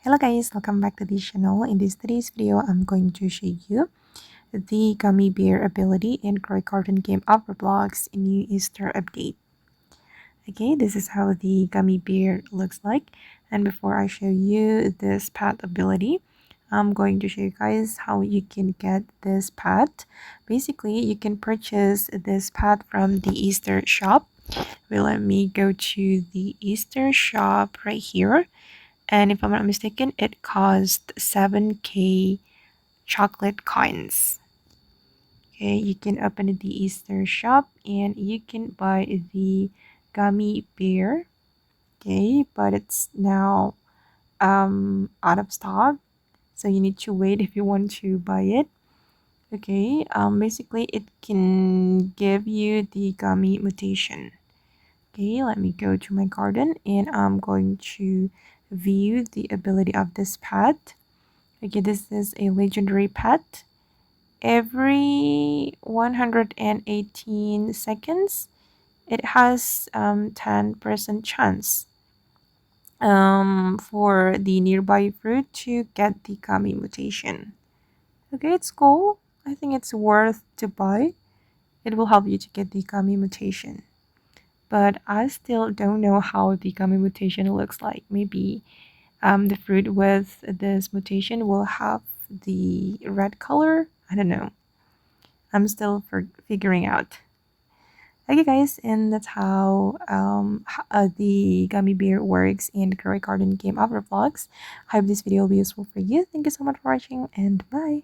Hello guys, welcome back to this channel. In today's video, I'm going to show you the gummy bear ability in Croy Cartoon game of Roblox new Easter update. Okay, this is how the gummy bear looks like. And before I show you this pet ability, I'm going to show you guys how you can get this pet. Basically, you can purchase this pet from the Easter shop. Well, let me go to the Easter shop right here. And if I'm not mistaken, it cost 7k chocolate coins. Okay, you can open the Easter shop and you can buy the gummy bear. Okay, but it's now out of stock, so you need to wait if you want to buy it. Okay, basically it can give you the gummy mutation. Okay, let me go to my garden and I'm going to view the ability of this pet. Okay, this is a legendary pet. Every 118 seconds, it has 10% chance for the nearby fruit to get the gummy mutation. Okay, it's cool. I think it's worth to buy. It will help you to get the gummy mutation. But I still don't know how the gummy mutation looks like. Maybe the fruit with this mutation will have the red color. I don't know. I'm still figuring out. Okay, guys, and that's how the gummy bear works in the Curry Garden game of Roblox. I hope this video will be useful for you. Thank you so much for watching, and bye.